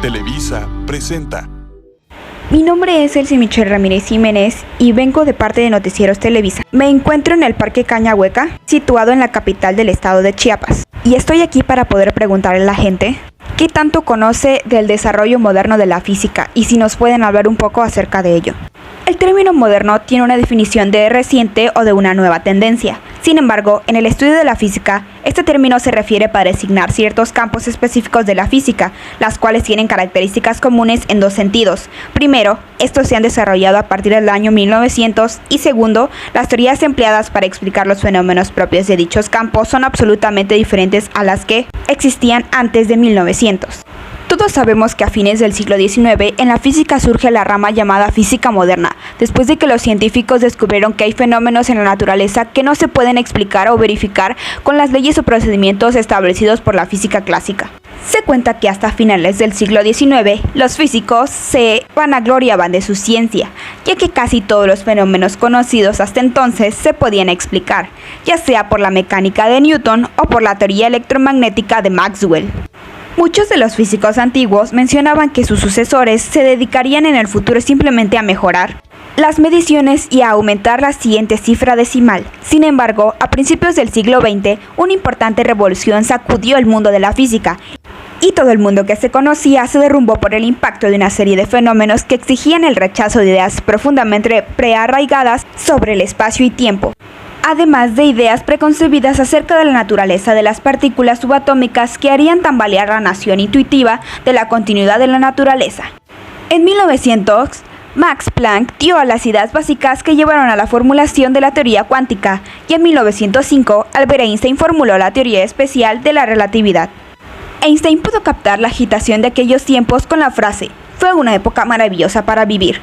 Televisa presenta. Mi nombre es Elsie Michelle Ramírez Jiménez y vengo de parte de Noticieros Televisa. Me encuentro en el Parque Cañahueca, situado en la capital del estado de Chiapas. Y estoy aquí para poder preguntarle a la gente qué tanto conoce del desarrollo moderno de la física y si nos pueden hablar un poco acerca de ello. El término moderno tiene una definición de reciente o de una nueva tendencia. Sin embargo, en el estudio de la física, este término se refiere para designar ciertos campos específicos de la física, las cuales tienen características comunes en dos sentidos. Primero, estos se han desarrollado a partir del año 1900 y segundo, las teorías empleadas para explicar los fenómenos propios de dichos campos son absolutamente diferentes a las que existían antes de 1900. Todos sabemos que a fines del siglo XIX en la física surge la rama llamada física moderna, después de que los científicos descubrieron que hay fenómenos en la naturaleza que no se pueden explicar o verificar con las leyes o procedimientos establecidos por la física clásica. Se cuenta que hasta finales del siglo XIX los físicos se vanagloriaban de su ciencia, ya que casi todos los fenómenos conocidos hasta entonces se podían explicar, ya sea por la mecánica de Newton o por la teoría electromagnética de Maxwell. Muchos de los físicos antiguos mencionaban que sus sucesores se dedicarían en el futuro simplemente a mejorar las mediciones y a aumentar la siguiente cifra decimal. Sin embargo, a principios del siglo XX, una importante revolución sacudió el mundo de la física y todo el mundo que se conocía se derrumbó por el impacto de una serie de fenómenos que exigían el rechazo de ideas profundamente prearraigadas sobre el espacio y tiempo, además de ideas preconcebidas acerca de la naturaleza de las partículas subatómicas que harían tambalear la noción intuitiva de la continuidad de la naturaleza. En 1900, Max Planck dio las ideas básicas que llevaron a la formulación de la teoría cuántica, y en 1905, Albert Einstein formuló la teoría especial de la relatividad. Einstein pudo captar la agitación de aquellos tiempos con la frase: "Fue una época maravillosa para vivir".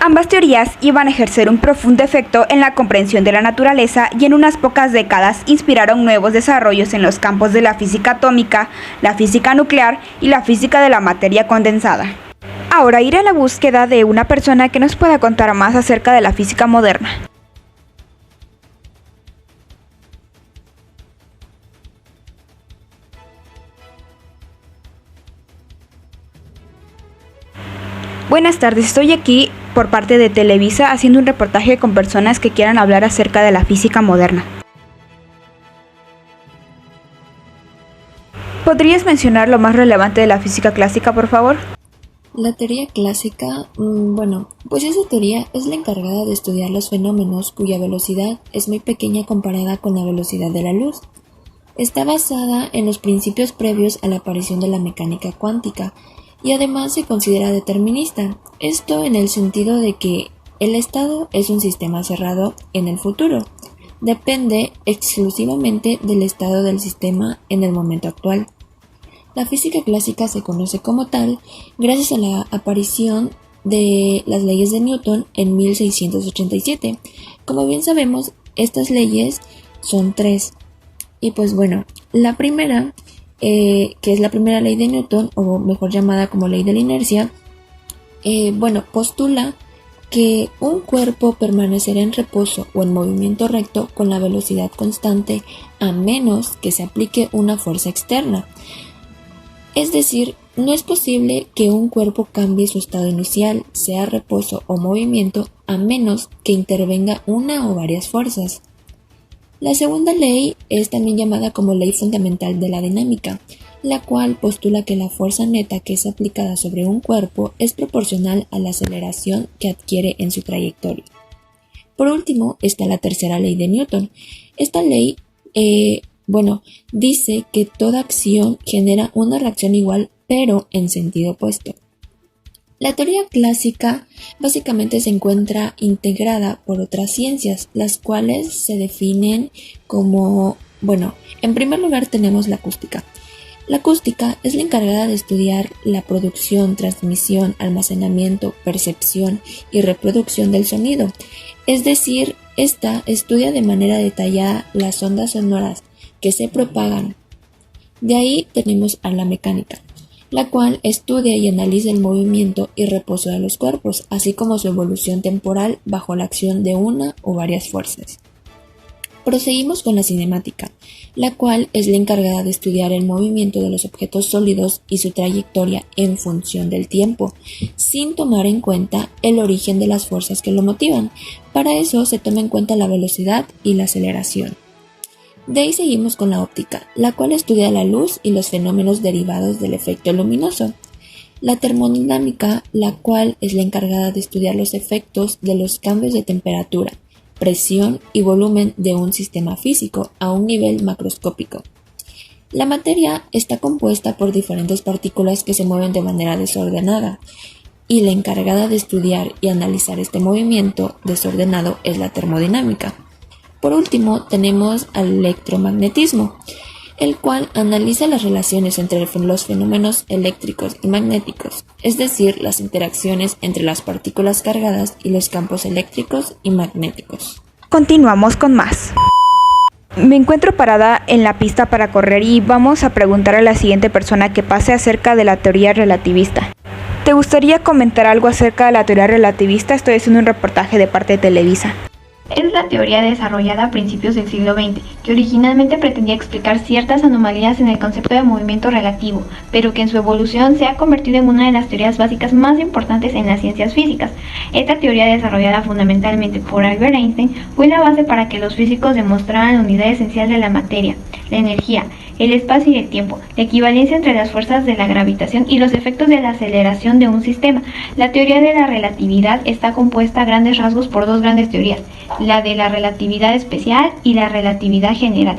Ambas teorías iban a ejercer un profundo efecto en la comprensión de la naturaleza y en unas pocas décadas inspiraron nuevos desarrollos en los campos de la física atómica, la física nuclear y la física de la materia condensada. Ahora iré a la búsqueda de una persona que nos pueda contar más acerca de la física moderna. Buenas tardes, estoy aquí por parte de Televisa haciendo un reportaje con personas que quieran hablar acerca de la física moderna. ¿Podrías mencionar lo más relevante de la física clásica, por favor? La teoría clásica, pues esa teoría es la encargada de estudiar los fenómenos cuya velocidad es muy pequeña comparada con la velocidad de la luz. Está basada en los principios previos a la aparición de la mecánica cuántica, y además se considera determinista, esto en el sentido de que el estado es un sistema cerrado en el futuro, depende exclusivamente del estado del sistema en el momento actual. La física clásica se conoce como tal gracias a la aparición de las leyes de Newton en 1687. Como bien sabemos, estas leyes son tres. Y la primera, que es la primera ley de Newton, o mejor llamada como ley de la inercia, postula que un cuerpo permanecerá en reposo o en movimiento recto con la velocidad constante a menos que se aplique una fuerza externa. Es decir, no es posible que un cuerpo cambie su estado inicial, sea reposo o movimiento, a menos que intervenga una o varias fuerzas. La segunda ley es también llamada como ley fundamental de la dinámica, la cual postula que la fuerza neta que es aplicada sobre un cuerpo es proporcional a la aceleración que adquiere en su trayectoria. Por último está la tercera ley de Newton. Esta ley, dice que toda acción genera una reacción igual, pero en sentido opuesto. La teoría clásica básicamente se encuentra integrada por otras ciencias, las cuales se definen como, en primer lugar tenemos la acústica. La acústica es la encargada de estudiar la producción, transmisión, almacenamiento, percepción y reproducción del sonido. Es decir, esta estudia de manera detallada las ondas sonoras que se propagan. De ahí tenemos a la mecánica, la cual estudia y analiza el movimiento y reposo de los cuerpos, así como su evolución temporal bajo la acción de una o varias fuerzas. Proseguimos con la cinemática, la cual es la encargada de estudiar el movimiento de los objetos sólidos y su trayectoria en función del tiempo, sin tomar en cuenta el origen de las fuerzas que lo motivan. Para eso se toma en cuenta la velocidad y la aceleración. De ahí seguimos con la óptica, la cual estudia la luz y los fenómenos derivados del efecto luminoso. La termodinámica, la cual es la encargada de estudiar los efectos de los cambios de temperatura, presión y volumen de un sistema físico a un nivel macroscópico. La materia está compuesta por diferentes partículas que se mueven de manera desordenada, y la encargada de estudiar y analizar este movimiento desordenado es la termodinámica. Por último, tenemos al electromagnetismo, el cual analiza las relaciones entre los fenómenos eléctricos y magnéticos, es decir, las interacciones entre las partículas cargadas y los campos eléctricos y magnéticos. Continuamos con más. Me encuentro parada en la pista para correr y vamos a preguntar a la siguiente persona que pase acerca de la teoría relativista. ¿Te gustaría comentar algo acerca de la teoría relativista? Estoy haciendo un reportaje de parte de Televisa. Es la teoría desarrollada a principios del siglo XX, que originalmente pretendía explicar ciertas anomalías en el concepto de movimiento relativo, pero que en su evolución se ha convertido en una de las teorías básicas más importantes en las ciencias físicas. Esta teoría, desarrollada fundamentalmente por Albert Einstein, fue la base para que los físicos demostraran la unidad esencial de la materia, la energía, el espacio y el tiempo, la equivalencia entre las fuerzas de la gravitación y los efectos de la aceleración de un sistema. La teoría de la relatividad está compuesta a grandes rasgos por dos grandes teorías, la de la relatividad especial y la relatividad general,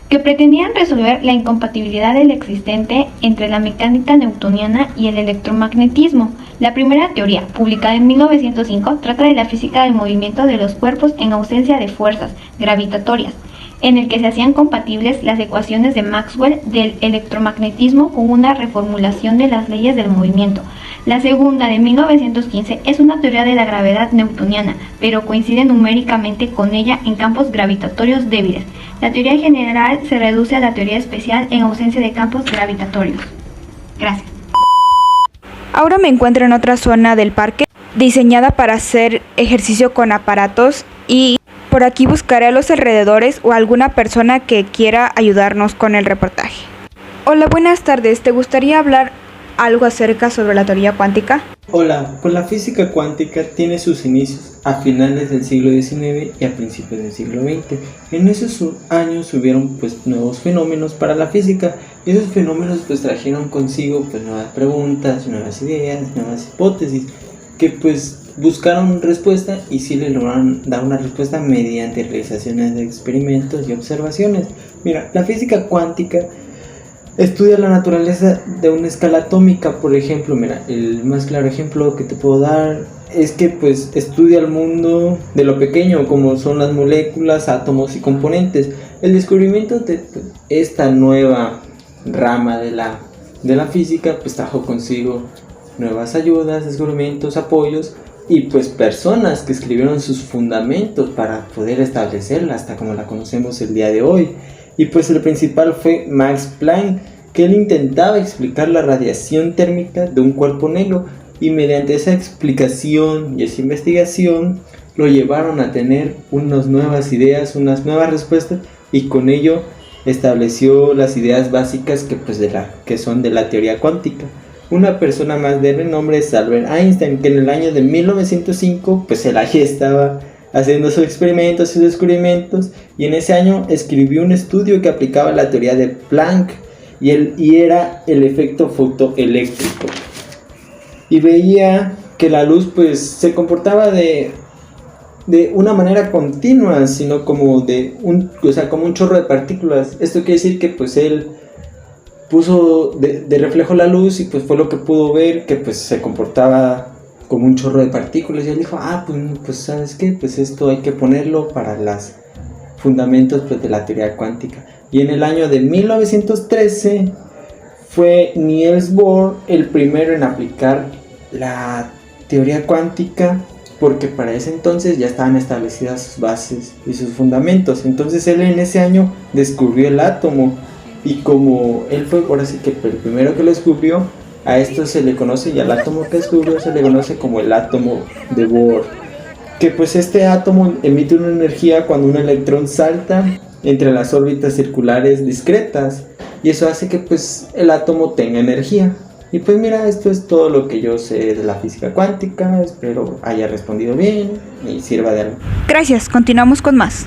que pretendían resolver la incompatibilidad del existente entre la mecánica newtoniana y el electromagnetismo. La primera teoría, publicada en 1905, trata de la física del movimiento de los cuerpos en ausencia de fuerzas gravitatorias, en el que se hacían compatibles las ecuaciones de Maxwell del electromagnetismo con una reformulación de las leyes del movimiento. La segunda, de 1915, es una teoría de la gravedad newtoniana, pero coincide numéricamente con ella en campos gravitatorios débiles. La teoría general se reduce a la teoría especial en ausencia de campos gravitatorios. Gracias. Ahora me encuentro en otra zona del parque, diseñada para hacer ejercicio con aparatos, y por aquí buscaré a los alrededores o alguna persona que quiera ayudarnos con el reportaje. Hola, buenas tardes. ¿Te gustaría hablar algo acerca sobre la teoría cuántica? Hola, pues la física cuántica tiene sus inicios a finales del siglo XIX y a principios del siglo XX. En esos años hubieron pues nuevos fenómenos para la física, y esos fenómenos pues trajeron consigo pues nuevas preguntas, nuevas ideas, nuevas hipótesis que pues buscaron respuesta y sí le lograron dar una respuesta mediante realizaciones de experimentos y observaciones. Mira, la física cuántica estudia la naturaleza de una escala atómica, por ejemplo. Mira, el más claro ejemplo que te puedo dar es que pues estudia el mundo de lo pequeño, como son las moléculas, átomos y componentes. El descubrimiento de esta nueva rama de la física pues trajo consigo nuevas ayudas, descubrimientos, apoyos y pues personas que escribieron sus fundamentos para poder establecerla hasta como la conocemos el día de hoy. Y pues el principal fue Max Planck, que él intentaba explicar la radiación térmica de un cuerpo negro, y mediante esa explicación y esa investigación lo llevaron a tener unas nuevas ideas, unas nuevas respuestas, y con ello estableció las ideas básicas que son de la teoría cuántica. Una persona más de renombre es Albert Einstein, que en el año de 1905 pues él ahí estaba haciendo sus experimentos, sus descubrimientos, y en ese año escribió un estudio que aplicaba la teoría de Planck y era el efecto fotoeléctrico, y veía que la luz pues se comportaba de una manera continua, sino como como un chorro de partículas. Esto quiere decir que pues él puso de reflejo la luz y pues fue lo que pudo ver, que pues se comportaba como un chorro de partículas, y él dijo, pues ¿sabes qué? Pues esto hay que ponerlo para los fundamentos pues de la teoría cuántica. Y en el año de 1913 fue Niels Bohr el primero en aplicar la teoría cuántica, porque para ese entonces ya estaban establecidas sus bases y sus fundamentos. Entonces él en ese año descubrió el átomo, y como él fue ahora sí que el primero que lo descubrió, a esto se le conoce, y al átomo que descubrió se le conoce como el átomo de Bohr. que pues este átomo emite una energía cuando un electrón salta entre las órbitas circulares discretas, y eso hace que pues el átomo tenga energía. Y pues mira, esto es todo lo que yo sé de la física cuántica. Espero haya respondido bien y sirva de algo. Gracias, continuamos con más.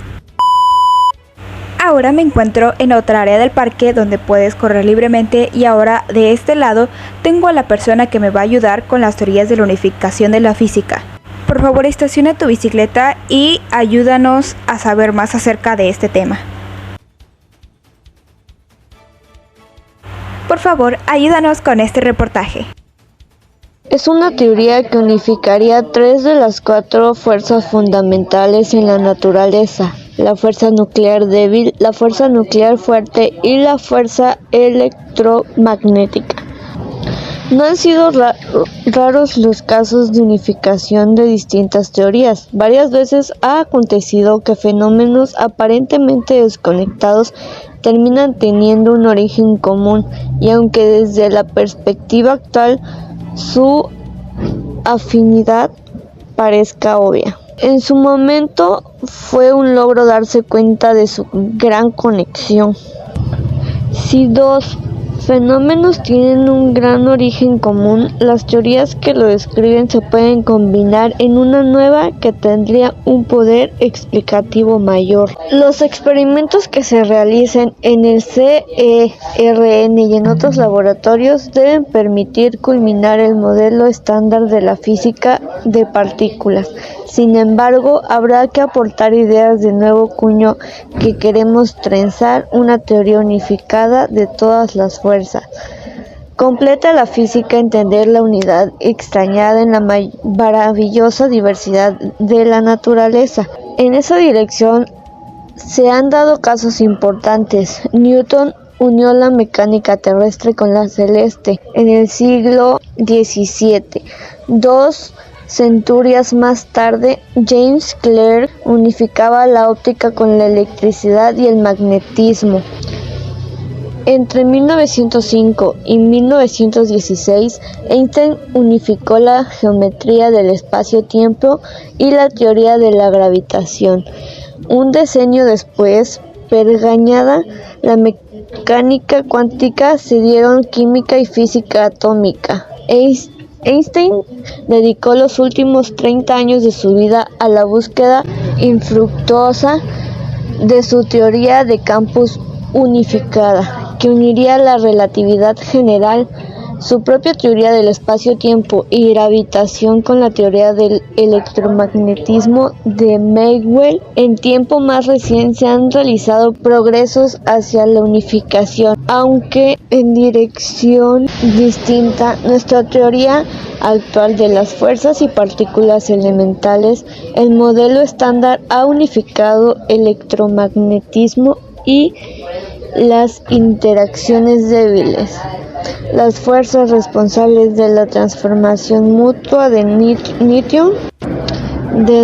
Ahora me encuentro en otra área del parque donde puedes correr libremente, y ahora de este lado tengo a la persona que me va a ayudar con las teorías de la unificación de la física. Por favor, estaciona tu bicicleta y ayúdanos a saber más acerca de este tema. Por favor, ayúdanos con este reportaje. Es una teoría que unificaría 3 de las 4 fuerzas fundamentales en la naturaleza: la fuerza nuclear débil, la fuerza nuclear fuerte y la fuerza electromagnética. No han sido raros los casos de unificación de distintas teorías. Varias veces ha acontecido que fenómenos aparentemente desconectados terminan teniendo un origen común, y aunque desde la perspectiva actual su afinidad parezca obvia, en su momento fue un logro darse cuenta de su gran conexión. Si dos fenómenos tienen un gran origen común, las teorías que lo describen se pueden combinar en una nueva que tendría un poder explicativo mayor. Los experimentos que se realicen en el CERN y en otros laboratorios deben permitir culminar el modelo estándar de la física de partículas. Sin embargo, habrá que aportar ideas de nuevo cuño que queremos trenzar una teoría unificada de todas las fuerzas. Completa la física entender la unidad extrañada en la maravillosa diversidad de la naturaleza. En esa dirección se han dado casos importantes. Newton unió la mecánica terrestre con la celeste en el siglo XVII. 2 centurias más tarde, James Clerk unificaba la óptica con la electricidad y el magnetismo. Entre 1905 y 1916, Einstein unificó la geometría del espacio-tiempo y la teoría de la gravitación. Un decenio después, pergeñada la mecánica cuántica, se dieron química y física atómica. Einstein dedicó los últimos 30 años de su vida a la búsqueda infructuosa de su teoría de campos unificada, que uniría la relatividad general, su propia teoría del espacio-tiempo y gravitación con la teoría del electromagnetismo de Maxwell. En tiempo más reciente se han realizado progresos hacia la unificación, aunque en dirección distinta. Nuestra teoría actual de las fuerzas y partículas elementales, el modelo estándar, ha unificado electromagnetismo y las interacciones débiles, las fuerzas responsables de la transformación mutua de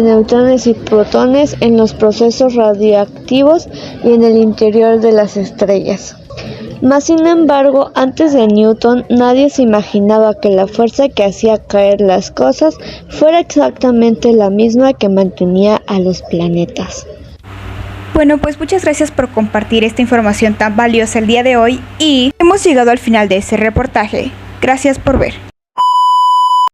neutrones y protones en los procesos radiactivos y en el interior de las estrellas. Mas, sin embargo, antes de Newton, nadie se imaginaba que la fuerza que hacía caer las cosas fuera exactamente la misma que mantenía a los planetas. Bueno, pues muchas gracias por compartir esta información tan valiosa el día de hoy, y hemos llegado al final de este reportaje. Gracias por ver.